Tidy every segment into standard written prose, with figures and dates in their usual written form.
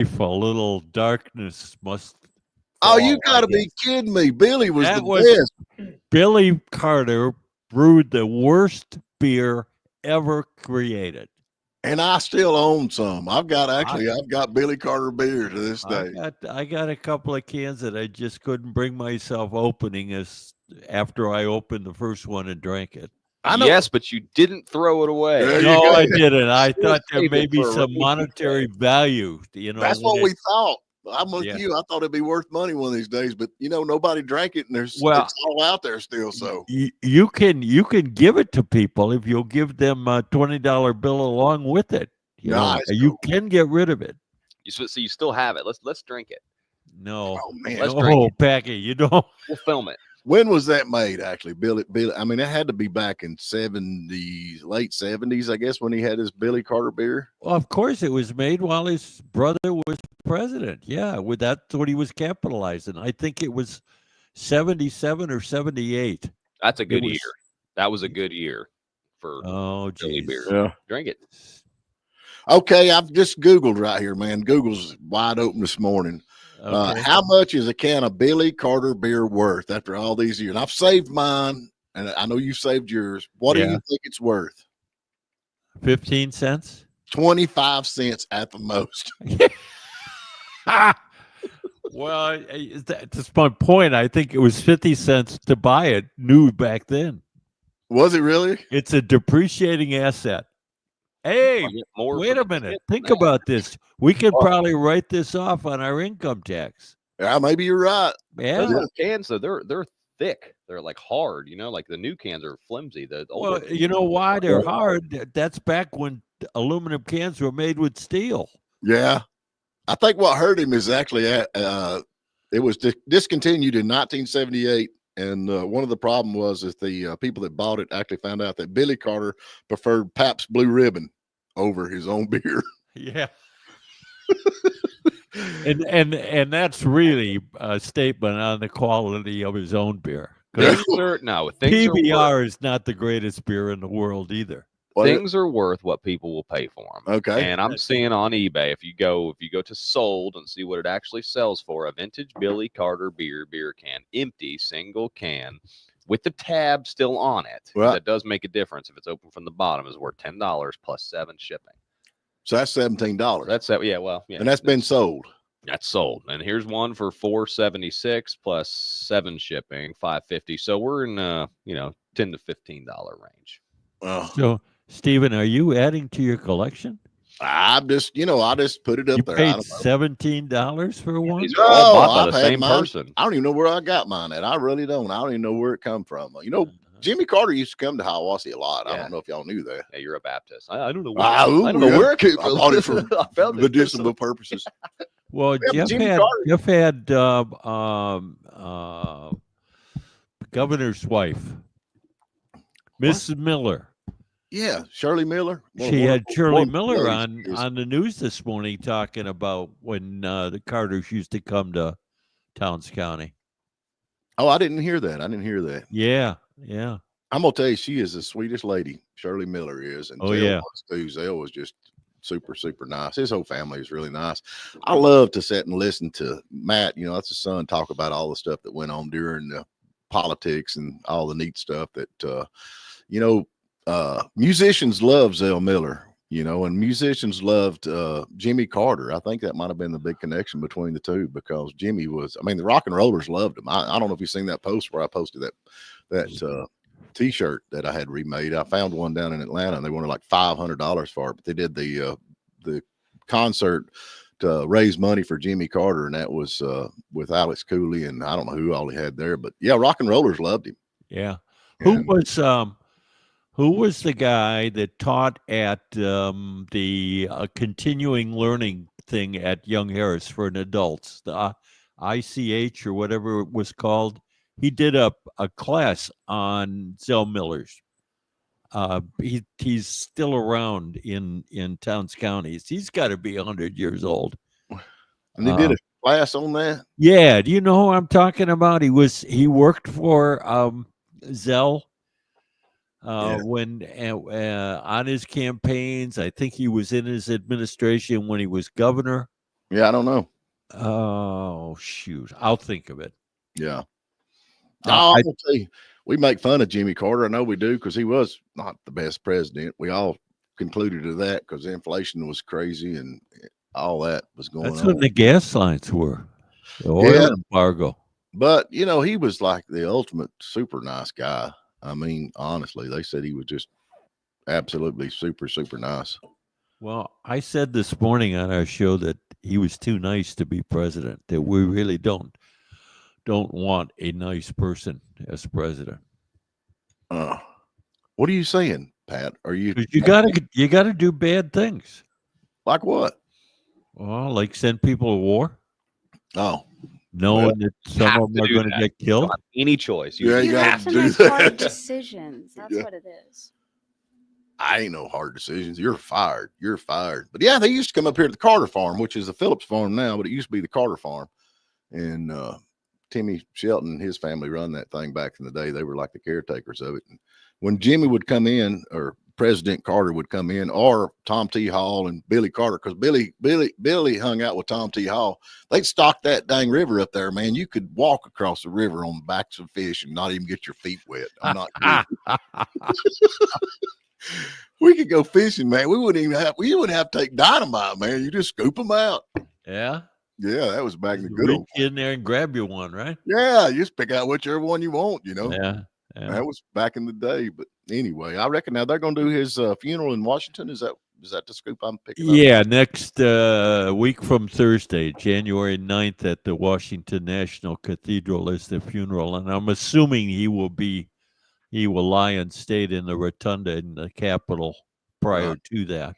a little darkness must Oh, you fall, got I to be guess. kidding me. Billy was the That was best. Billy Carter brewed the worst beer ever created. And I still own some. I've I got Billy Carter beer to this I day. got I got a couple of cans that I just couldn't bring myself opening as after I opened the first one and drank it. I know. Yes, but you didn't throw it away. There you No, go. I didn't. I Should have thought there saved may it be for a some rainy monetary day. value, That's when what it we thought. I'm with yeah. you. I thought it'd be worth money one of these days, but nobody drank it, and Well, it's all out there still. So you can give it to people if you'll give them a $20 bill along with it. nice. You can get rid of it. So you still have it. Let's drink it. No, Oh man, Let's drink no, it. Packy, you don't. We'll film it. when was that made? Actually, Billy. I mean, it had to be back in '70s, late '70s, I guess, when he had his Billy Carter beer. Well, of course, it was made while his brother was president. Yeah, that's what he was capitalizing. I think it was 77 or 78. That's a It good year. was. That was a good year for Oh, Billy beer. geez. Yeah. Drink it. Okay, I've just Googled right here, man. Google's wide open this morning. Okay. How much is a can of Billy Carter beer worth after all these years? I've saved mine, and I know you saved yours. What do Yeah. you think it's worth? 15 cents? 25 cents at the most. Well, that's my point. I think it was 50 cents to buy it new back then. Was it really? It's a depreciating asset. Hey, I'll get more wait for a the minute. tip than Think that. about this. We could What? probably write this off on our income tax. Yeah, maybe you're right. Yeah. Those old cans, though, they're thick. They're like hard. Like the new cans are flimsy. The older Well, you know why they're hard? That's back when aluminum cans were made with steel. Yeah. I think what hurt him is actually it was discontinued in 1978. And one of the problem was that the people that bought it actually found out that Billy Carter preferred Pabst Blue Ribbon over his own beer. Yeah. and that's really a statement on the quality of his own beer. 'Cause things are things are worth, PBR is not the greatest beer in the world either. things are worth what people will pay for them. Okay. And I'm seeing on eBay, if you go to sold and see what it actually sells for, a vintage Billy Carter beer can, empty single can, with the tab still on it. Right. That does make a difference. If it's open from the bottom, is worth $10 plus 7 shipping. So that's $17. That's that. Yeah, well, yeah, and that's been sold. That's sold. And here's one for $4.76 plus 7 shipping, $5.50. So we're in $10 to $15 range. So, Stephen, are you adding to your collection? I just put it up You there. I paid don't know. $17 for one? These are all bought by I've the had same mine. person. I don't even know where I got mine at. I really don't. I don't even know where it come from. Jimmy Carter used to come to Hiawassee a lot. I Yeah. don't know if y'all knew that. Yeah, you're a Baptist. I don't know. Where, I I don't know where it came I from. bought it for I found it. medicinal purposes. Well, Yeah, Jeff Jimmy had Carter. Jeff had governor's wife, Mrs. Miller. Yeah, Shirley Miller. She had Shirley Miller on. on the news this morning talking about when the Carters used to come to Towns County. Oh, I didn't hear that. Yeah, yeah. I'm gonna tell you, she is the sweetest lady. Shirley Miller is, and Oh, Zell yeah. was too. Zell was just super, super nice. His whole family is really nice. I love to sit and listen to Matt. That's his son, talk about all the stuff that went on during the politics and all the neat stuff that musicians love Zell Miller. And musicians loved Jimmy Carter. I think that might have been the big connection between the two, because Jimmy was, the rock and rollers loved him. I don't know if you've seen that post where I posted that t-shirt that I had remade. I found one down in Atlanta and they wanted like $500 for it, but they did the concert to raise money for Jimmy Carter, and that was with Alex Cooley, and I don't know who all he had there, but yeah, rock and rollers loved him. Yeah. And Who was the guy that taught at the continuing learning thing at Young Harris for adults, the ICH or whatever it was called? He did a class on Zell Miller's. He's still around in Towns County. He's got to be 100 years old. And they did a class on that. Yeah, do you know who I'm talking about? He worked for Zell when on his campaigns. I think he was in his administration when he was governor. Yeah, I don't know. Oh shoot, I'll think of it. Yeah. I I'm gonna tell you, we make fun of Jimmy Carter. I know we do because he was not the best president. We all concluded to that because inflation was crazy and all that was going That's when on. the gas lines were. The Yeah, oil embargo. but he was like the ultimate super nice guy. I mean, honestly, they said he was just absolutely super, super nice. Well, I said this morning on our show that he was too nice to be president. That we really don't want a nice person as president. Uh, what are you saying, Pat? Are you 'Cause you gotta do bad things. like what? Well, like send people to war, Oh, knowing that some Have of them to are do going to that. get You don't killed. have any choice. Yeah, You gotta have to do make that. hard decisions. That's Yeah. what it is. I ain't no hard decisions. You're fired. You're fired. But yeah, they used to come up here to the Carter farm, which is the Phillips farm now, but it used to be the Carter farm. And Timmy Shelton and his family run that thing back in the day. They were like the caretakers of it. And when Jimmy would come in, or President Carter would come in, or Tom T. Hall and Billy Carter, because Billy hung out with Tom T. Hall. They'd stock that dang river up there, man. You could walk across the river on the backs of fish and not even get your feet wet. I'm not kidding. We could go fishing, man. We wouldn't have to take dynamite, man. You just scoop them out. Yeah, Yeah, that was back in the good reach old. in there and grab you one, right? Yeah, you just pick out whichever one you want, Yeah, yeah. That was back in the day. But anyway, I reckon now they're gonna do his funeral in Washington. Is that the scoop I'm picking up? Yeah, next week from Thursday, January 9th at the Washington National Cathedral is the funeral. And I'm assuming he will lie in state in the rotunda in the Capitol prior to that.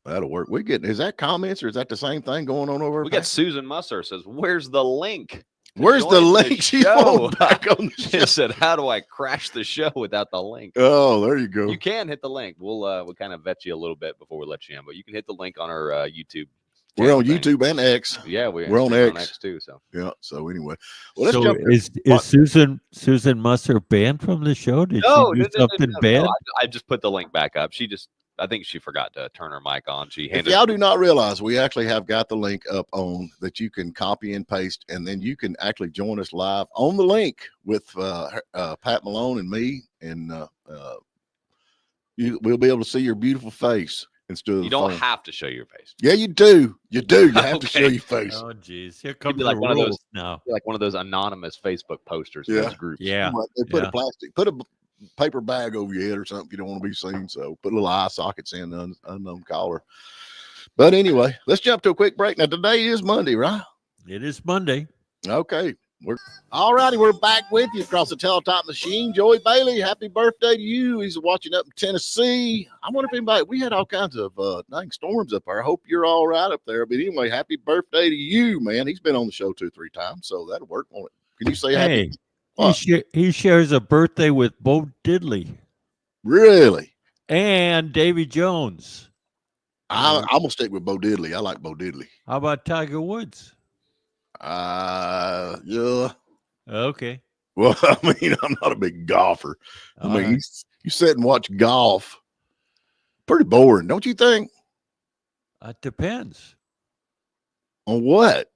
That'll work. Is that comments or is that the same thing going on over? We got Susan Musser says, "Where's the link? Where's the Join link? She show?" won't back on the She show. said, "How do I crash the show without the link?" Oh, there you go. You can hit the link. We'll kind of vet you a little bit before we let you in, but you can hit the link on our YouTube. We're on channel thing. YouTube and X. Yeah, we're on stream X. too. So Yeah. So anyway, well, let's So jump. is Susan Musser banned from the show? Did she do something bad? I just put the link back up. I think she forgot to turn her mic on. She If handed. y'all do not realize, we actually have got the link up on that you can copy and paste, and then you can actually join us live on the link with Pat Malone and me, and we'll be able to see your beautiful face instead of You the don't phone. have to show your face. Yeah, you do. You do. You have to show Okay. your face. Oh, geez. Here comes be like the one of those- rules now. Like one of those anonymous Facebook posters. Yeah. Those groups. Yeah. They put yeah. put a paper bag over your head or something. You don't want to be seen. So put little eye sockets in the unknown caller. But anyway, let's jump to a quick break. Now, today is Monday, right? It is Monday. Okay. All righty. We're back with you across the Teletop machine. Joey Bailey, happy birthday to you. He's watching up in Tennessee. I wonder if we had all kinds of dang storms up there. I hope you're all right up there. But anyway, happy birthday to you, man. He's been on the show 2 or 3 times, so that'll work on it. Can you say happy? Hey, he shares a birthday with Bo Diddley Really? and Davy Jones. I'm gonna stick with Bo Diddley. I like Bo Diddley. How about Tiger Woods? Yeah. Okay. Well, I mean, I'm not a big golfer. I mean, you sit and watch golf. Pretty boring, don't you think? It depends On what?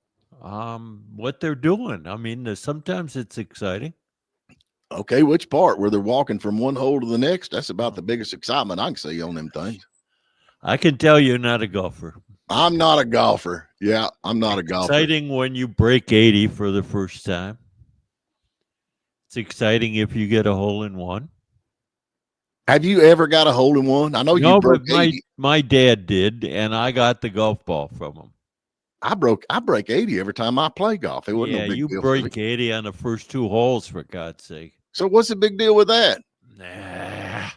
what they're doing. I mean, sometimes it's exciting. Okay, which part? Where they're walking from one hole to the next? That's about the biggest excitement I can see on them things. I can tell you're not a golfer. I'm not a golfer. Yeah, I'm not a golfer. Exciting when you break 80 for the first time. It's exciting if you get a hole in one. Have you ever got a hole in one? I know you No, broke but 80. my dad did, and I got the golf ball from him. I break 80 every time I play golf. It wasn't Yeah, no big you deal for me. break 80 on the first 2 holes, for God's sake. So what's the big deal with that? Nah.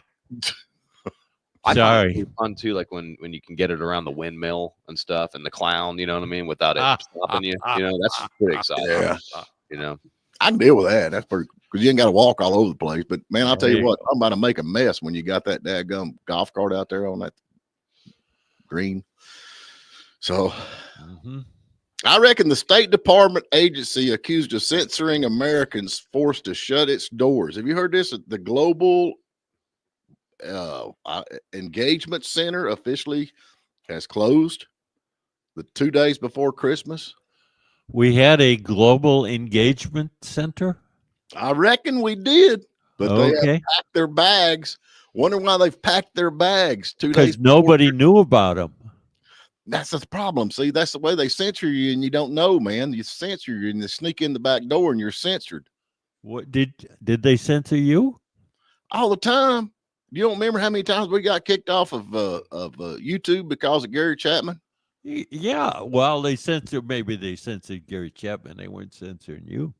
I find it Sorry. really fun too, like when you can get it around the windmill and stuff, and the clown. You know what I mean? Without it stopping you. You know, that's pretty exciting. Yeah. You know. I can deal with that. That's pretty because you ain't got to walk all over the place. But man, I'll tell There you you what, I'm about to make a mess when you got that daggum golf cart out there on that green. So I reckon the State Department agency accused of censoring Americans forced to shut its doors. Have you heard this? The Global Engagement Center officially has closed. the 2 days before Christmas. We had a global engagement center. I reckon we did, but they have Okay. packed their bags. Wonder why they've packed their bags 2 days Because before. nobody knew about them. That's the problem. See, that's the way they censor you, and you don't know, man. You censor you, and they sneak in the back door, and you're censored What did they censor you? all the time. You don't remember how many times we got kicked off of YouTube because of Gary Chapman? Yeah. Well, maybe they censored Gary Chapman. They weren't censoring you.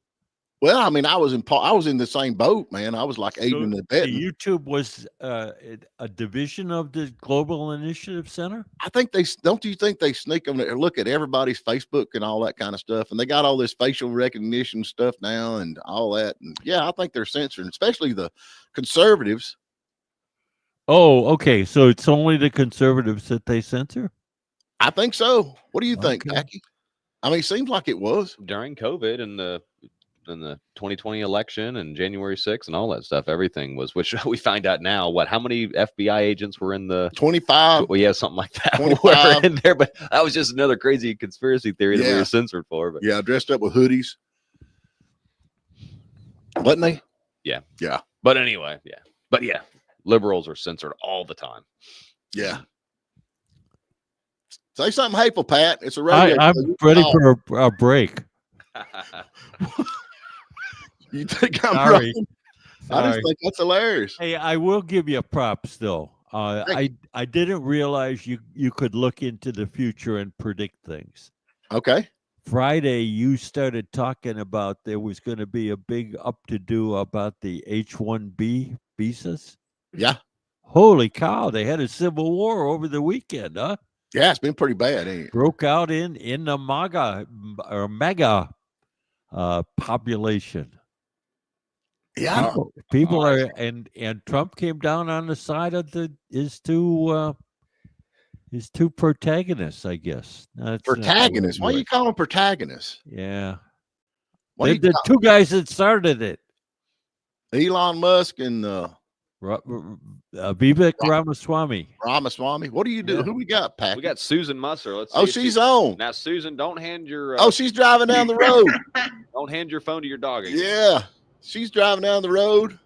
Well, I mean, I was in the same boat, man. I was like aiding and abetting. YouTube was a division of the Global Initiative Center. I think don't you think they sneak them there, look at everybody's Facebook and all that kind of stuff, and they got all this facial recognition stuff now and all that. And yeah, I think they're censoring, especially the conservatives. Oh, okay. So it's only the conservatives that they censor? I think so. What do you think, Okay. Packy? I mean, it seems like it was. During COVID and the 2020 election and January 6th and all that stuff, everything was, which we find out now, how many FBI agents were in the 25. Well, yeah, something like that. 25. Were in there, but that was just another crazy conspiracy theory that we Yeah. were censored for. But Yeah, dressed up with hoodies. Wasn't they? Yeah. Yeah. But anyway, yeah. But yeah, liberals are censored all the time. Yeah. Say something hateful, Pat. It's a radio. I'm show. ready Oh, for a break. You think I'm Sorry. right? I Sorry. just think that's hilarious. Hey, I will give you a prop still. Thank I didn't realize you could look into the future and predict things. Okay. Friday, you started talking about there was going to be a big up-to-do about the H-1B visas. Yeah. Holy cow, they had a civil war over the weekend, huh? Yeah, it's been pretty bad, ain't it? Broke out in the mega population. Yeah. People Oh, are and Trump came down on the side of his two protagonists, I guess. That's not the right Protagonists. Why word. you call them protagonists? Yeah. Why They're you the two guys that started it. Elon Musk and Vivek Ramaswamy. Ramaswamy. What do you do? Yeah. Who we got, Pat? We got Susan Musser. Let's see. Oh, if she's she- on. Now, Susan, don't hand your Oh, she's driving down the road. don't hand your phone to your dog again. Yeah. She's driving down the road.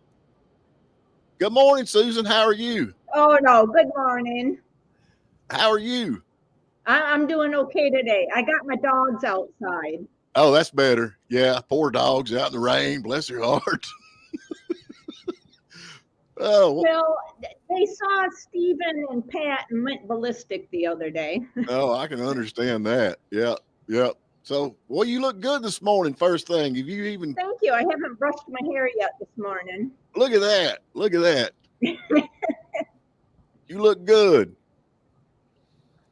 Good morning, Susan. How are you? Oh, no. Good morning. How are you? I'm doing okay today. I got my dogs outside. Oh, that's better. Yeah, poor dogs out in the rain. Bless their heart. Oh, Well, they saw Steven and Pat and went ballistic the other day. oh, I can understand that. Yeah, yeah. So, well, you look good this morning. First thing, have you even Thank you. I haven't brushed my hair yet this morning. look at that? Look at that. You look good.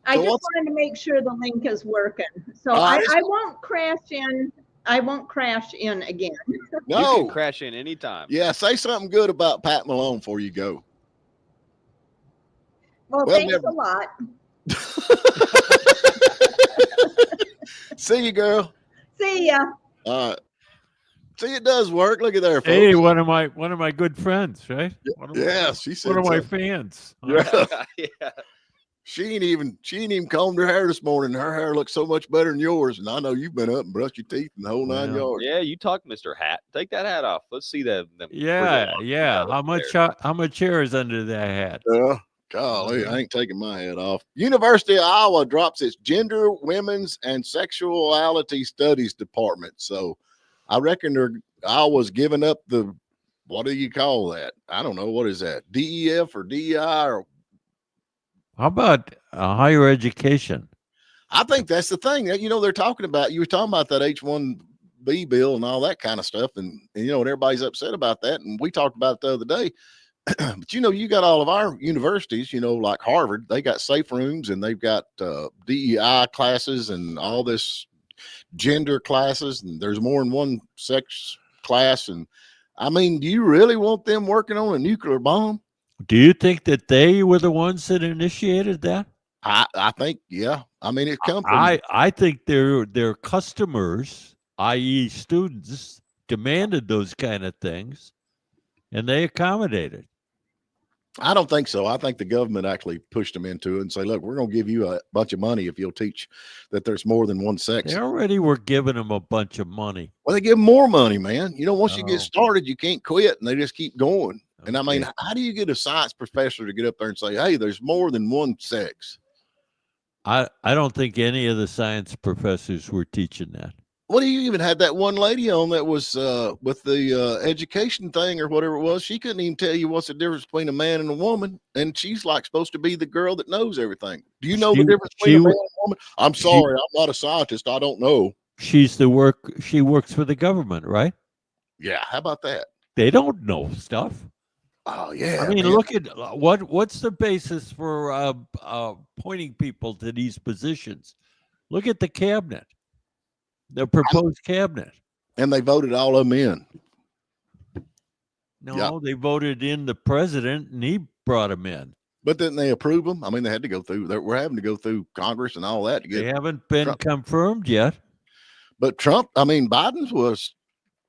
I So just what's- wanted to make sure the link is working. So I I just- won't crash in. I won't crash in again. You No. can crash in anytime. Yeah, say something good about Pat Malone before you go. Well, Well, thanks never- a lot. See you, girl. See ya. See, it does work. Look at there, folks. Hey, one of my good friends, right? Yeah, she said One of my so. fans. Yeah. Yeah. She ain't even combed her hair this morning. Her hair looks so much better than yours. And I know you've been up and brushed your teeth and the whole nine Well, yards. Yeah, you talk, Mr. Hat. Take that hat off. Let's see them. Yeah, frizzle yeah. locks How up much there. how much hair is under that hat? Golly, I ain't taking my head off. University of Iowa drops its gender, women's, and sexuality studies department. So I reckon Iowa's giving up the, what do you call that? I don't know. What is that? DEF or DEI or How about higher education? I think that's the thing that, they're talking about. You were talking about that H-1B bill and all that kind of stuff. And everybody's upset about that. And we talked about it the other day. But, you got all of our universities, like Harvard, they got safe rooms and they've got DEI classes and all this gender classes. And there's more than one sex class. And I mean, do you really want them working on a nuclear bomb? Do you think that they were the ones that initiated that? I think, yeah. I mean, it comes from, I think their customers, i.e., students, demanded those kind of things, and they accommodated. I don't think so. I think the government actually pushed them into it and say, look, we're going to give you a bunch of money if you'll teach that there's more than one sex. They already were giving them a bunch of money. Well, they give them more money, man. You know, once you Oh. get started, you can't quit, and they just keep going. And I mean, Okay. how do you get a science professor to get up there and say, hey, there's more than one sex? I don't think any of the science professors were teaching that. What do you even had that one lady on that was with the education thing or whatever it was? She couldn't even tell you what's the difference between a man and a woman, and she's like supposed to be the girl that knows everything. Do you know the difference between a man and a woman? I'm sorry, I'm not a scientist. I don't know. She works for the government, right? Yeah, how about that? They don't know stuff. Oh yeah. I mean, man. look at what's the basis for appointing people to these positions? Look at the cabinet, the proposed cabinet. And they voted all of them in. No, Yeah. they voted in the president, and he brought him in. But didn't they approve them? I mean, they had to go through. We're having to go through Congress and all that to They get. haven't been Trump. confirmed yet. But Trump, I mean, Biden's was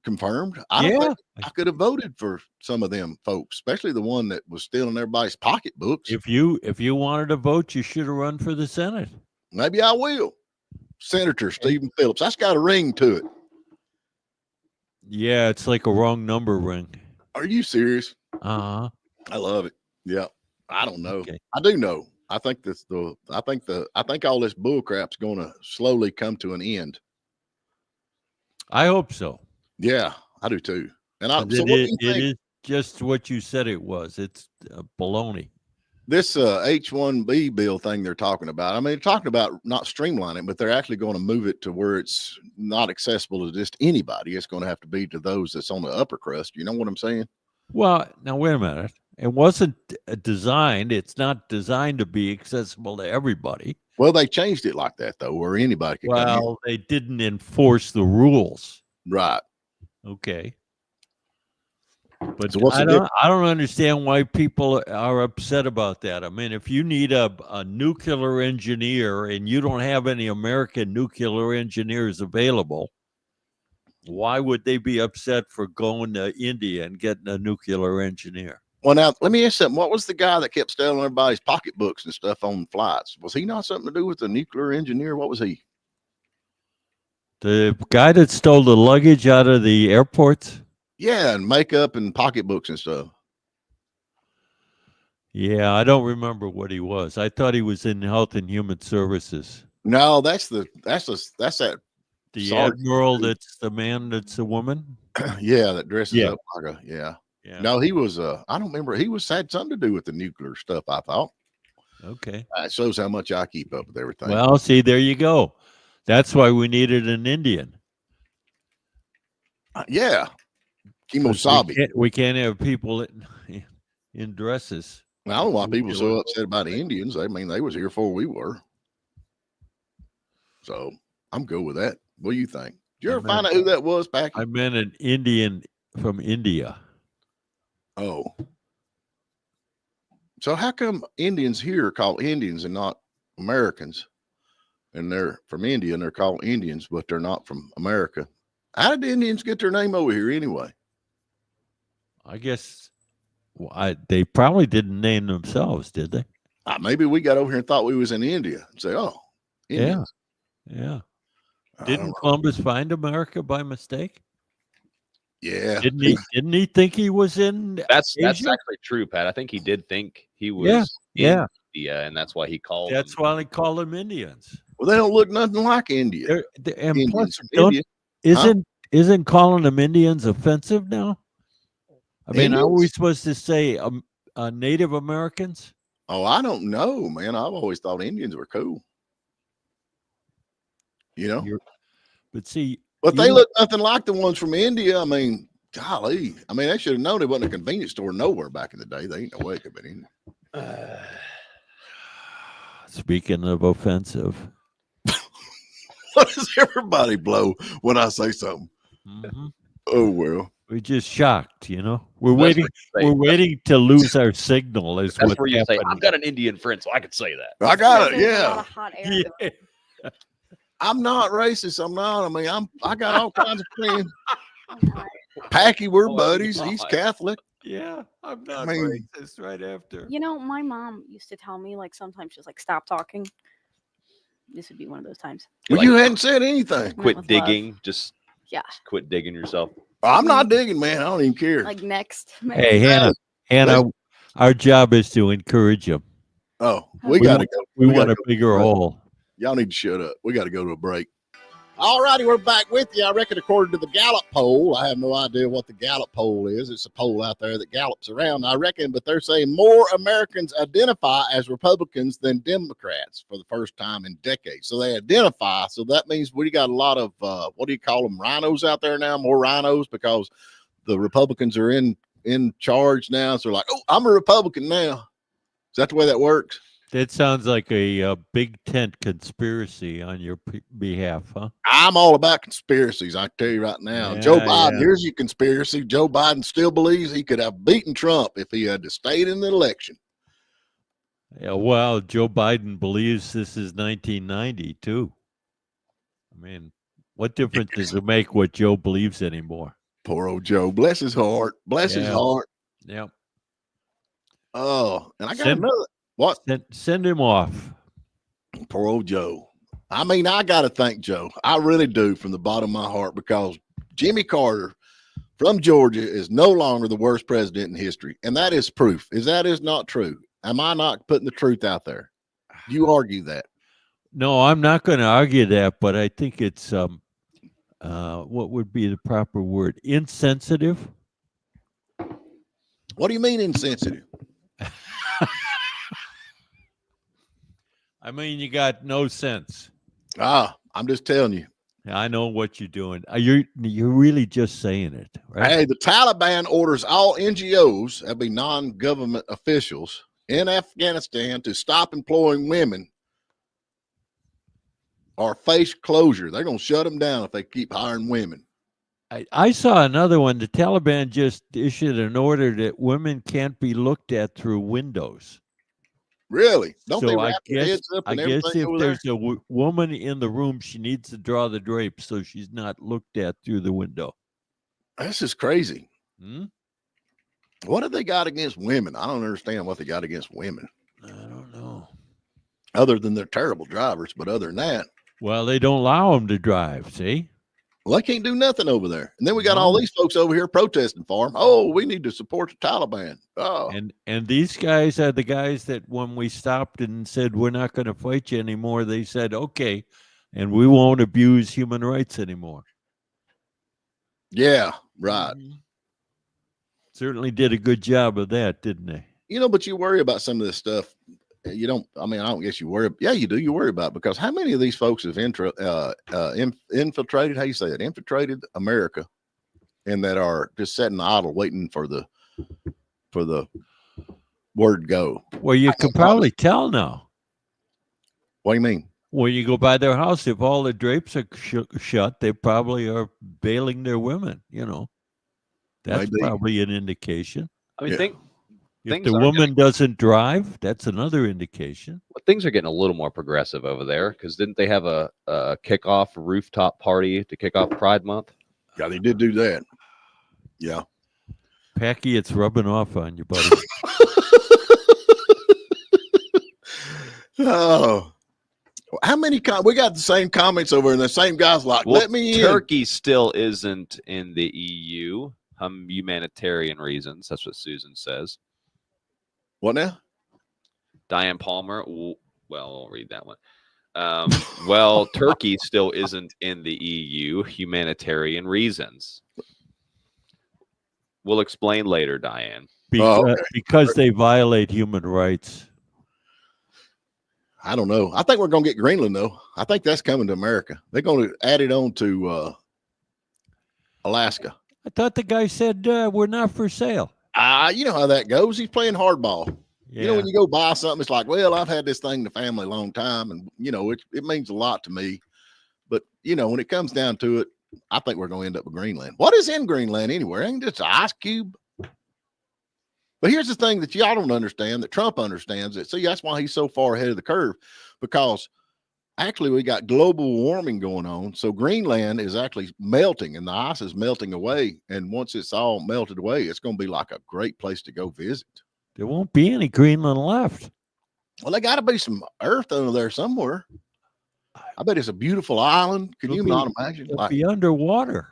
confirmed. I don't Yeah. think I could have voted for some of them folks, especially the one that was stealing everybody's pocketbooks. If you wanted to vote, you should have run for the Senate. Maybe I will. Senator Steven Phillips. That's got a ring to it. Yeah, it's like a wrong number ring. Are you serious? Uh-huh. I love it. Yeah. I don't know. Okay. I do know. I think I think all this bull crap's gonna slowly come to an end. I hope so. Yeah, I do too. And And so what do you it think? is just what you said it was. It's baloney. This H-1B bill thing they're talking about. I mean, they're talking about not streamlining it, but they're actually going to move it to where it's not accessible to just anybody. It's going to have to be to those that's on the upper crust. You know what I'm saying? Well, now wait a minute. It wasn't designed. It's not designed to be accessible to everybody. Well, they changed it like that though, where anybody could come in. Well, they didn't enforce the rules. Right. Okay. But So what's the I don't understand why people are upset about that. I mean, if you need a nuclear engineer and you don't have any American nuclear engineers available, why would they be upset for going to India and getting a nuclear engineer? Well, now let me ask you something. What was the guy that kept stealing everybody's pocketbooks and stuff on flights? Was he not something to do with the nuclear engineer? What was he? The guy that stole the luggage out of the airports? Yeah, and makeup and pocketbooks and stuff. Yeah, I don't remember what he was. I thought he was in Health and Human Services. No, that's that. The Sergeant. admiral that's the man that's a woman? Yeah, that dresses Yeah. up like a Yeah. No, he was I don't remember. He had something to do with the nuclear stuff, I thought. Okay. That shows how much I keep up with everything. Well, see, there you go. That's why we needed an Indian. Yeah. 'Cause Kemosabe. we can't have people in dresses. I don't know why people are so upset about the Indians. I mean, they was here before we were. So I'm good with that. What do you think? Did you ever find out who that was, Packy? I meant an Indian from India. Oh. So how come Indians here are called Indians and not Americans? And they're from India and they're called Indians, but they're not from America. How did the Indians get their name over here anyway? I guess they probably didn't name themselves, did they? Maybe we got over here and thought we was in India and say, oh, Indians. Yeah. I don't Didn't know. Columbus find America by mistake? Yeah. Didn't he think he was in That's Asia? actually true, Pat. I think he did think he was Yeah. in India, and that's why he called. That's them. why they call them Indians. Well, they don't look nothing like India. And plus, Indians. isn't calling them Indians offensive now? I mean, are we Indians? supposed to say Native Americans? Oh, I don't know, man. I've always thought Indians were cool. You know? But see, But they look nothing like the ones from India. I mean, golly. I mean, they should have known it wasn't a convenience store nowhere back in the day. They ain't no way it could have been in. Speaking of offensive, What does everybody blow when I say something? mhm, Oh, well. we're just shocked. We're That's waiting. what you say. We're waiting to lose our signal. Is That's what's where you say, happening. "I've got an Indian friend, so I can say that." I got it. There's a lot Yeah. of hot air. Yeah. I'm not racist. I'm not. I mean, I got all kinds of friends. Right. Packy, we're Oh, buddies. God. He's Catholic. Yeah, I'm I not mean, racist right after. You know, my mom used to tell me, like, sometimes she's like, stop talking. This would be one of those times. well, you hadn't said anything. Meant Quit with love. digging. Just Yeah. quit digging yourself. I'm not digging, man. I don't even care. Like, next. Hey, Hannah, our job is to encourage them. Oh, we got to go. We want gotta a go to bigger break. hole. Y'all need to shut up. We got to go to a break. All righty, we're back with you. I reckon according to the Gallup poll, I have no idea what the Gallup poll is. It's a poll out there that gallops around, I reckon, but they're saying more Americans identify as Republicans than Democrats for the first time in decades. So they identify. So that means we got a lot of, what do you call them, rhinos out there now, more rhinos, because the Republicans are in charge now. So they're like, oh, I'm a Republican now. Is that the way that works? That sounds like a big tent conspiracy on your behalf, huh? I'm all about conspiracies. I can tell you right now. Yeah, Joe Biden, yeah. here's your conspiracy. Joe Biden still believes he could have beaten Trump if he had stayed in the election. Yeah, well, Joe Biden believes this is 1990 too. I mean, what difference does it make what Joe believes anymore? Poor old Joe. Bless his heart. Bless his Yeah. heart. Yep. Oh, and I got Send- another. What? Send him off. Poor old Joe. I mean, I got to thank Joe. I really do from the bottom of my heart, because Jimmy Carter from Georgia is no longer the worst president in history. And that is proof. Is not true? Am I not putting the truth out there? Do you argue that? No, I'm not going to argue that, but I think it's what would be the proper word? Insensitive. What do you mean insensitive? I mean, you got no sense. I'm just telling you. I know what you're doing. You're really just saying it, right? Hey, the Taliban orders all NGOs, that'd be non-government officials in Afghanistan, to stop employing women or face closure. They're going to shut them down if they keep hiring women. I saw another one. The Taliban just issued an order that women can't be looked at through windows. Really? Don't they So wrap their heads up I and guess everything if over there's there? a woman in the room, she needs to draw the drape so she's not looked at through the window. This is crazy. Hmm? What have they got against women? I don't understand what they got against women, I don't know. other than they're terrible drivers. But other than that, Well, they don't allow them to drive, see? well, they can't do nothing over there. And then we got all No. these folks over here protesting for them. Oh, we need to support the Taliban. Oh, And these guys are the guys that when we stopped and said, we're not going to fight you anymore, they said, okay, and we won't abuse human rights anymore. yeah, right. Mhm. Certainly did a good job of that, didn't they? You know, but you worry about some of this stuff. You don't, I mean, I don't guess you worry. Yeah, you do. You worry about it, because how many of these folks have infiltrated, how you say it, infiltrated America, and that are just sitting idle waiting for the word go. Well, you can probably tell now. What do you mean? When you go by their house, if all the drapes are shut, they probably are bailing their women, you know. That's Maybe. probably an indication. I mean, Yeah. If Things the are woman doesn't drive, that's another indication. things are getting a little more progressive over there, because didn't they have a kickoff rooftop party to kick off Pride Month? Yeah, they did do that. Yeah. Packy, it's rubbing off on you, buddy. Oh, how many? We got the same comments over, and the same guys like, Well, let me in. Turkey still isn't in the EU. Humanitarian reasons. That's what Susan says. What now? Diane Palmer. Well, I'll read that one. Well, Turkey still isn't in the EU. Humanitarian reasons. We'll explain later, Diane. Because they violate human rights. I don't know. I think we're going to get Greenland, though. I think that's coming to America. They're going to add it on to Alaska. I thought the guy said we're not for sale. You know how that goes. He's playing hardball. Yeah. You know, when you go buy something, it's like, well, I've had this thing in the family a long time, and, you know, it means a lot to me. But, you know, when it comes down to it, I think we're going to end up with Greenland. What is in Greenland anywhere? Ain't just an ice cube. But here's the thing that y'all don't understand, that Trump understands it. See, that's why he's so far ahead of the curve, because actually we got global warming going on. So Greenland is actually melting and the ice is melting away. And once it's all melted away, it's going to be like a great place to go visit. There won't be any Greenland left. Well, there got to be some earth under there somewhere. I bet it's a beautiful island. Can you not imagine? It'll Like, be underwater.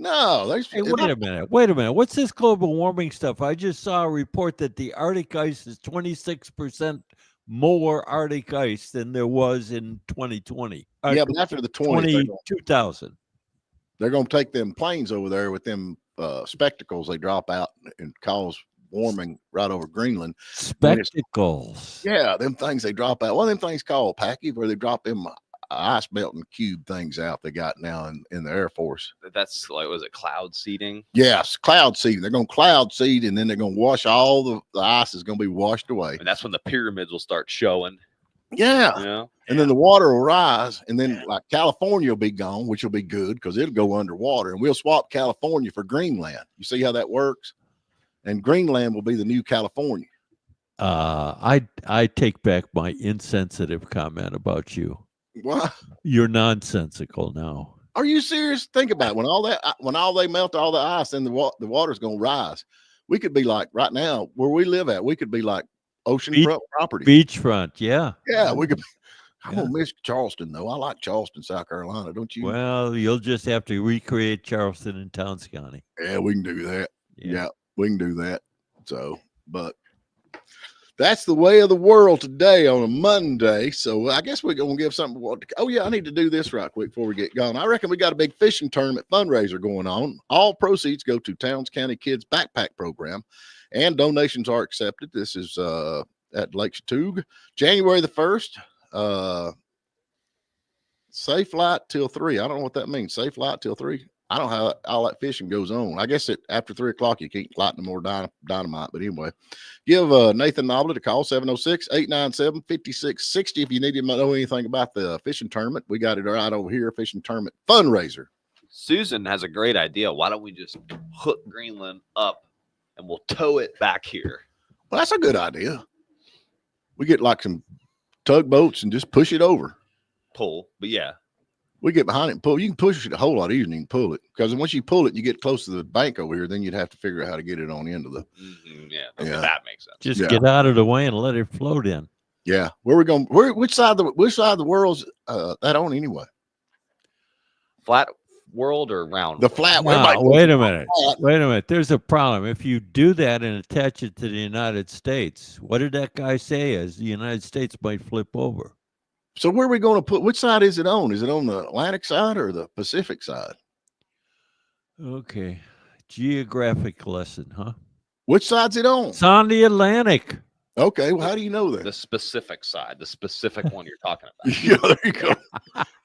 no, there's. Hey, wait a minute. Wait a minute. What's this global warming stuff? I just saw a report that the Arctic ice is 26% more Arctic ice than there was in 2020. Yeah, but after the 2000. they're going to take them planes over there with them spectacles they drop out and cause warming right over Greenland. Spectacles. Yeah, them things they drop out. One of them things called packy, where they drop them ice melting cube things out they got now in the Air Force. That's like, was it cloud seeding? Yes, cloud seeding. They're going to cloud seed, and then they're going to wash all the ice is going to be washed away. And that's when the pyramids will start showing. Yeah. You know? And then the water will rise, and then like California will be gone, which will be good because it'll go underwater, and we'll swap California for Greenland. You see how that works? And Greenland will be the new California. I take back my insensitive comment about you. What? You're nonsensical now. Are you serious? Think about it. When all they melt all the ice, then the water's going to rise. We could be like right now where we live at. We could be like oceanfront property. Beachfront, yeah. Yeah, we could. I'm gonna miss Charleston though. I like Charleston, South Carolina. Don't you? Well, you'll just have to recreate Charleston and Towns County. Yeah, we can do that. Yeah, we can do that. So, but that's the way of the world today on a Monday. So I guess we're going to give something. Oh yeah, I need to do this right quick before we get going. I reckon we got a big fishing tournament fundraiser going on. All proceeds go to Towns County Kids Backpack Program, and donations are accepted. This is at Lake Chattooga, January the 1st. Safe flight till 3. I don't know what that means. Safe flight till 3. I don't know how all that fishing goes on. I guess after 3 o'clock, you can't light no more dynamite. But anyway, give Nathan Noblet a call, 706-897-5660. If you need to know anything about the fishing tournament, we got it right over here, fishing tournament fundraiser. Susan has a great idea. Why don't we just hook Greenland up and we'll tow it back here? Well, that's a good idea. We get like some tugboats and just push it over. Pull, but yeah. We get behind it and pull. You can push it a whole lot easier than you can pull it. Because once you pull it, you get close to the bank over here. Then you'd have to figure out how to get it on the end of the. Yeah, that makes sense. Just get out of the way and let it float in. Yeah, where we going? Which side of the world's that on anyway? Flat world or round? The flat. No, wait a minute. There's a problem. If you do that and attach it to the United States, what did that guy say? As the United States might flip over. So where are we going to put? Which side is it on? Is it on the Atlantic side or the Pacific side? Okay, geographic lesson, huh? Which side's it on? It's on the Atlantic. Okay, well, how do you know that? The specific side, the specific one you're talking about. Yeah, there you go.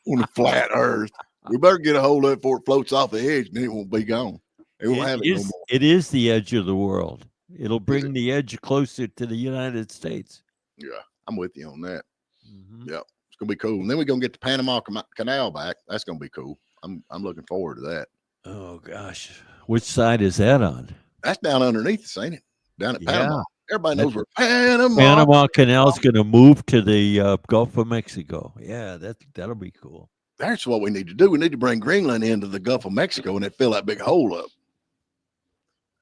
On the flat Earth. We better get a hold of it before it floats off the edge, and then it won't be gone. It won't have it no more. It is the edge of the world. It'll bring the edge closer to the United States. Yeah, I'm with you on that. Mm-hmm. Yeah, it's gonna be cool. And then we're gonna get the Panama Canal back. That's gonna be cool. I'm looking forward to that. Oh gosh, which side is that on? That's down underneath us, ain't it? Down at Panama. Everybody knows where Panama Canal is going to move to the Gulf of Mexico. Yeah, that'll be cool. That's what we need to do. We need to bring Greenland into the Gulf of Mexico and then fill that big hole up.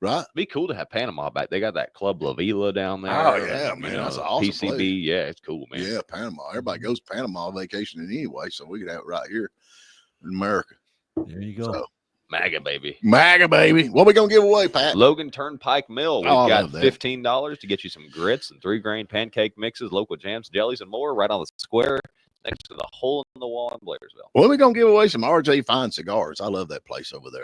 Right? It'd be cool to have Panama back. They got that Club La Vila down there. Oh, yeah, man. That's an awesome PCB. place. Yeah, it's cool, man. Yeah, Panama. Everybody goes to Panama vacationing anyway, so we could have it right here in America. There you go. So, MAGA, baby. MAGA, baby. What we going to give away, Pat? Logan Turnpike Mill. We've I got love that. $15 to get you some grits and 3-grain pancake mixes, local jams, jellies, and more right on the square next to the hole in the wall in Blairsville. Well, we're going to give away some RJ Fine cigars. I love that place over there.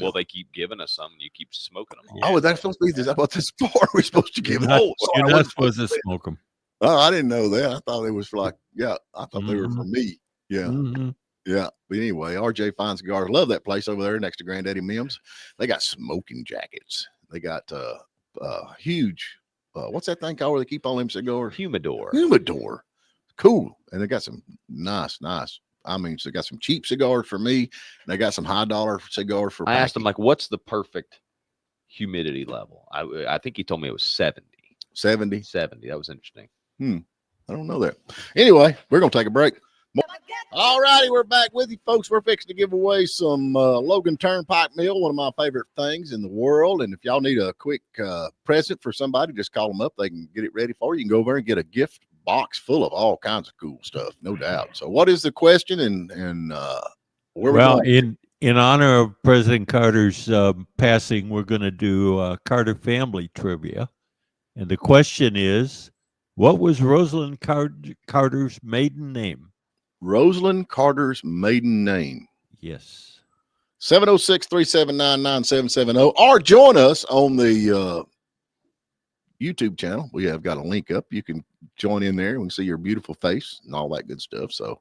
Well, they keep giving us some. You keep smoking them. Oh, that's supposed to be this. What this for? We're supposed to give it. You're not supposed to smoke them. Oh, I didn't know that. I thought it was like, I thought they were for me. Yeah. Mm-hmm. Yeah. But anyway, RJ Fine Cigars. Love that place over there next to Granddaddy Mims. They got smoking jackets. They got huge, what's that thing called where they keep all them cigars? Humidor. Cool. And they got some nice. I mean, so they got some cheap cigars for me. And they got some high dollar cigars for I asked him, like, what's the perfect humidity level? I think he told me it was 70. 70. That was interesting. I don't know that. Anyway, we're going to take a break. All righty, we're back with you, folks. We're fixing to give away some Logan Turnpike Meal, one of my favorite things in the world. And if y'all need a quick present for somebody, just call them up. They can get it ready for you. You can go over and get a gift box full of all kinds of cool stuff, no doubt. So, what is the question? And where we Well, going? in honor of President Carter's passing, we're going to do Carter family trivia. And the question is, what was Rosalind Carter's maiden name? Rosalind Carter's maiden name. Yes. 706-379-9770. Or join us on the YouTube channel. We have got a link up. You can join in there. We can see your beautiful face and all that good stuff. So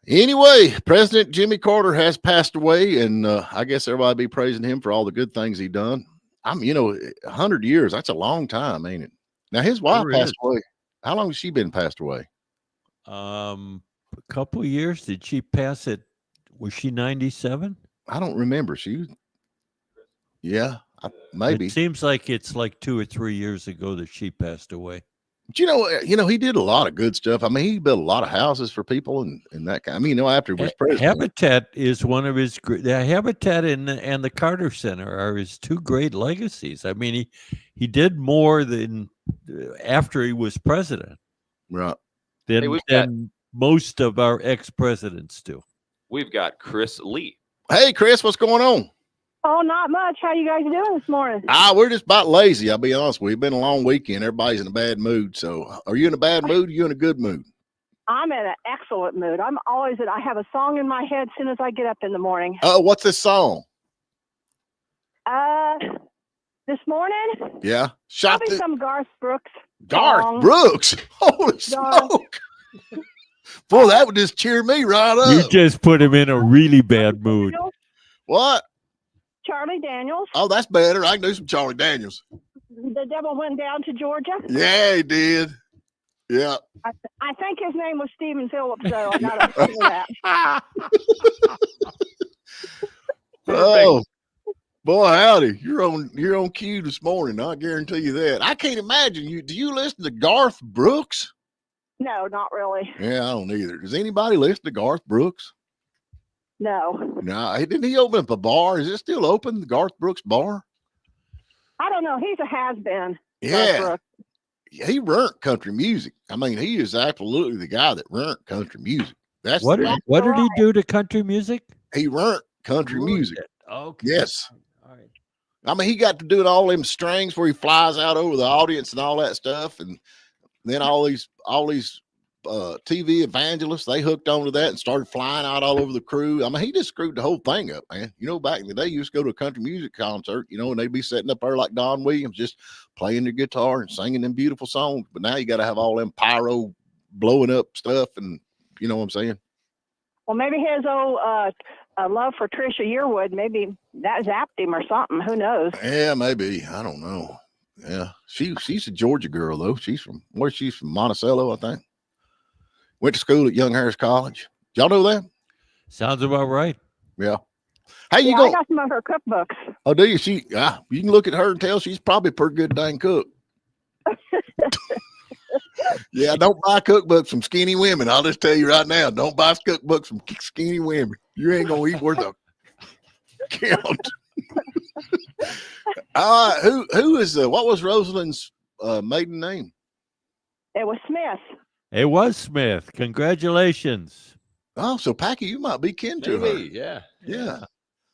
anyway, President Jimmy Carter has passed away, and I guess everybody be praising him for all the good things he done. 100 years, that's a long time, ain't it? Now his wife Sure passed is. away. How long has she been passed away? A couple of years. Did she pass it? Was she 97? I don't remember. Maybe. It seems like it's like 2 or 3 years ago that she passed away. But you know, he did a lot of good stuff. I mean, he built a lot of houses for people and that kind. I mean, after he was president. Habitat is one of his. The Habitat and the Carter Center are his two great legacies. I mean, he did more than after he was president. Right. Than most of our ex-presidents do. We've got Chris Lee. Hey, Chris, what's going on? Oh, not much. How you guys doing this morning? We're just about lazy. I'll be honest with you. It's been a long weekend. Everybody's in a bad mood. So are you in a bad mood? Or are you in a good mood? I'm in an excellent mood. I have a song in my head as soon as I get up in the morning. Oh, what's this song? This morning? Yeah. Probably some Garth Brooks. Garth song. Brooks. Holy smoke. Boy, that would just cheer me right up. You just put him in a really bad mood. What? Charlie Daniels. Oh, that's better. I can do some Charlie Daniels. The Devil Went Down to Georgia. Yeah, he did. Yeah. I think his name was Steven Phillips, though. I got to that. Oh, boy, howdy. You're on cue this morning. I guarantee you that. I can't imagine you. Do you listen to Garth Brooks? No, not really. Yeah, I don't either. Does anybody listen to Garth Brooks? No. No, didn't he open up a bar? Is it still open, the Garth Brooks bar? I don't know. He's a has-been. Yeah. He ruined country music. I mean, he is absolutely the guy that ruined country music. What did he do to country music? He ruined country music. Okay. Yes. All right. I mean, he got to doing all them strings where he flies out over the audience and all that stuff, and then all these TV evangelists, they hooked onto that and started flying out all over the crew. I mean, he just screwed the whole thing up, man. You know, back in the day, you used to go to a country music concert, and they'd be sitting up there like Don Williams, just playing their guitar and singing them beautiful songs. But now you got to have all them pyro blowing up stuff, and you know what I'm saying? Well, maybe his old love for Trisha Yearwood, maybe that zapped him or something. Who knows? Yeah, maybe. I don't know. Yeah, she's a Georgia girl though. She's from Monticello, I think. Went to school at Young Harris College. Y'all know that? Sounds about right. Yeah. Hey, I got some of her cookbooks. Oh, do you? You can look at her and tell she's probably a pretty good dang cook. Yeah, don't buy cookbooks from skinny women. I'll just tell you right now, don't buy cookbooks from skinny women. You ain't gonna eat worth a count. Who is what was Rosalind's maiden name? It was Smith. It was Smith. Congratulations. Oh, so Packy, you might be kin to her. Yeah. Yeah.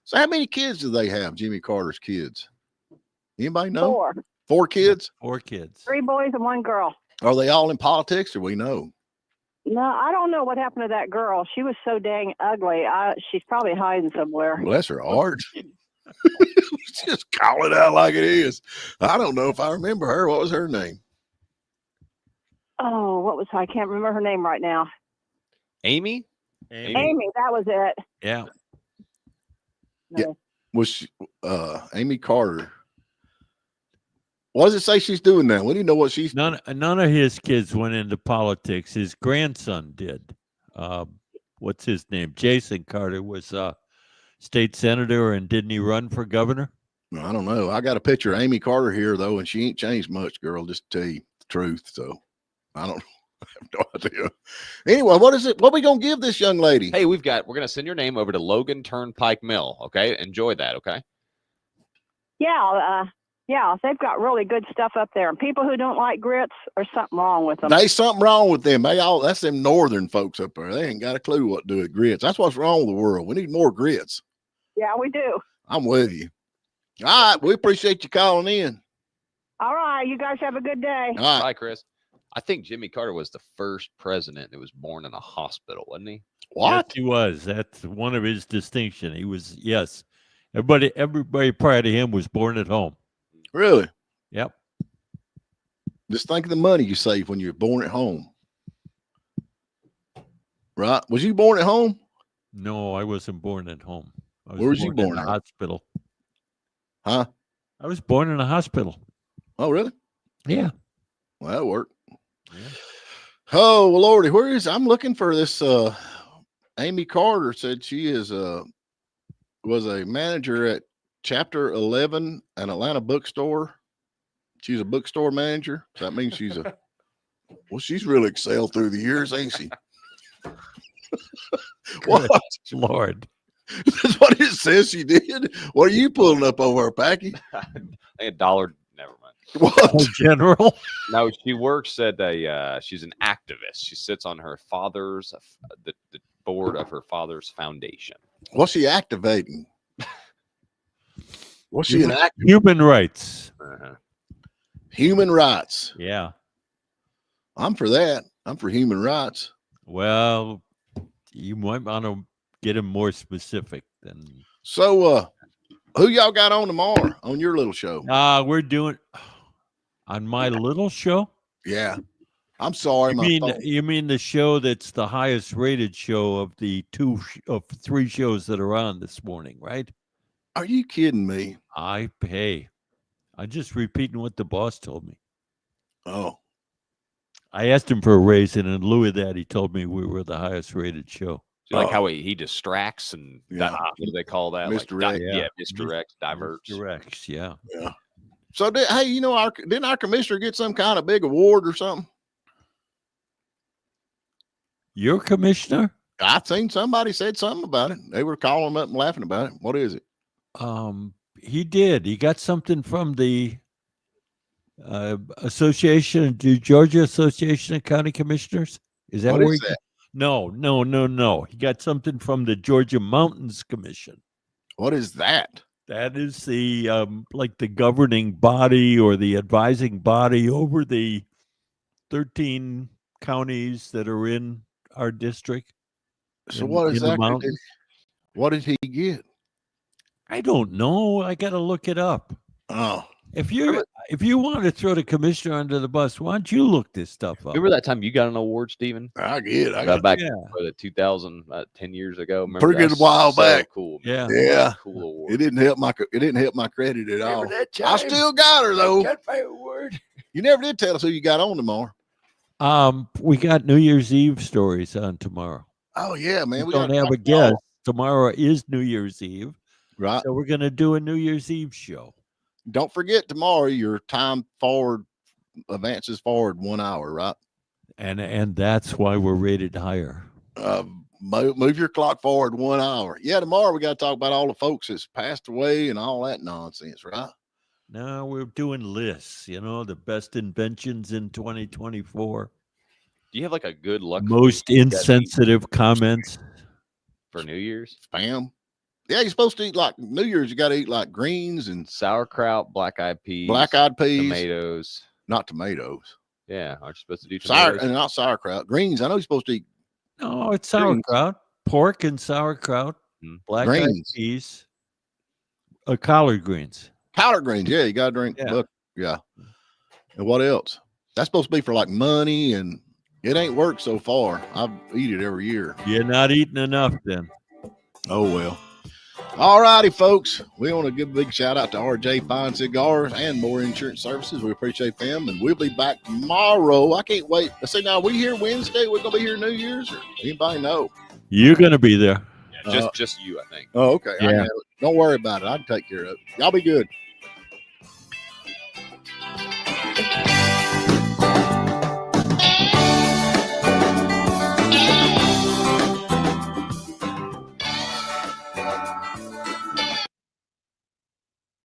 So how many kids do they have, Jimmy Carter's kids? Anybody know? 4. 4 kids? 4 kids. 3 boys and 1 girl. Are they all in politics, or we know? No, I don't know what happened to that girl. She was so dang ugly. She's probably hiding somewhere. Bless her heart. Just call it out like it is. I don't know if I remember her. What was her name? Oh, I can't remember her name right now. Amy? Amy, that was it. Yeah. Yeah. Was she, Amy Carter? What does it say she's doing now? We didn't know what she's None of his kids went into politics. His grandson did. What's his name? Jason Carter was state senator, and didn't he run for governor? I don't know. I got a picture of Amy Carter here though, and she ain't changed much, girl, just to tell you the truth. So I don't No idea. Anyway, what is it? What we gonna give this young lady? Hey, we're gonna send your name over to Logan Turnpike Mill. Okay, enjoy that. Okay. Yeah, they've got really good stuff up there. And people who don't like grits, there's something wrong with them. There's something wrong with them. That's them northern folks up there. They ain't got a clue what to do with grits. That's what's wrong with the world. We need more grits. Yeah, we do. I'm with you. All right, we appreciate you calling in. All right, you guys have a good day. All right. Bye, Chris. I think Jimmy Carter was the first president that was born in a hospital, wasn't he? What? Yes, he was. That's one of his distinction. He was, yes. Everybody prior to him was born at home. Really? Yep. Just think of the money you save when you're born at home. Right? Was you born at home? No, I wasn't born at home. Where was you born in a at? hospital. Huh? I was born in a hospital. Oh, really? Yeah. Well, that worked. Yeah. Oh, well, Lordy, where is I'm looking for this Amy Carter said she is was a manager at Chapter 11, an Atlanta bookstore. She's a bookstore manager. So that means she's she's really excelled through the years, ain't she? What? Lord. That's what it says she did. What are you pulling up over her, Packy? A dollar. Never mind. What? General. No, she works at she's an activist. She sits on her father's, the board of her father's foundation. What's she activating? What's she an act? Human rights. Human rights. Yeah. I'm for that. I'm for human rights. Well, you might want to get him more specific than. So, who y'all got on tomorrow on your little show? We're doing on my little show. Yeah. I'm sorry. You mean the show that's the highest rated show of the three shows that are on this morning, right? Are you kidding me? I'm just repeating what the boss told me. Oh. I asked him for a raise, and in lieu of that, he told me we were the highest rated show. Do you like how he distracts and Yeah. what do they call that? Misdirect. Misdirects, diverts. Directs, yeah. Yeah. So, didn't our commissioner get some kind of big award or something? Your commissioner? I seen somebody said something about it. They were calling him up and laughing about it. What is it? He did. He got something from the the Georgia Association of County Commissioners. Is that What where is that? No. He got something from the Georgia Mountains Commission. What is that? That is the like the governing body or the advising body over the 13 counties that are in our district. So what exactly what did he get? I don't know. I got to look it up. Oh. If you want to throw the commissioner under the bus, why don't you look this stuff up? Remember that time you got an award, Stephen? I get it. Back 2000, 10 years ago. Remember Pretty good that? while So back. Cool. Man. Yeah. Yeah. Cool award. It didn't help my credit at all. I still got her though. Got my award. You never did tell us who you got on tomorrow. We got New Year's Eve stories on tomorrow. Oh yeah, man. We don't have a guest. Tomorrow is New Year's Eve. Right. So we're going to do a New Year's Eve show. Don't forget tomorrow your time advances forward 1 hour, right? And that's why we're rated higher. Move your clock forward 1 hour. Yeah, tomorrow we got to talk about all the folks that's passed away and all that nonsense, right? No, we're doing lists, the best inventions in 2024. Do you have like a good luck? Most insensitive comments for New Year's? Spam. Yeah, you're supposed to eat like New Year's. You got to eat like greens and sauerkraut, black-eyed peas, tomatoes. Not tomatoes. Yeah, aren't you supposed to do tomatoes? And not sauerkraut. Greens. I know you're supposed to eat. No, it's sauerkraut, pork and sauerkraut, black-eyed peas, collard greens. Collard greens. Yeah, you got to drink. Yeah. Look, yeah. And what else? That's supposed to be for like money, and it ain't worked so far. I eat it every year. You're not eating enough then. Oh, well. All righty, folks. We want to give a big shout out to RJ Fine Cigars and More Insurance Services. We appreciate them, and we'll be back tomorrow. I can't wait. Let's see, now, we here Wednesday? We're going to be here New Year's? Or anybody know? You're going to be there. Yeah, just you, I think. Oh, okay. Yeah. Don't worry about it. I can take care of it. Y'all be good.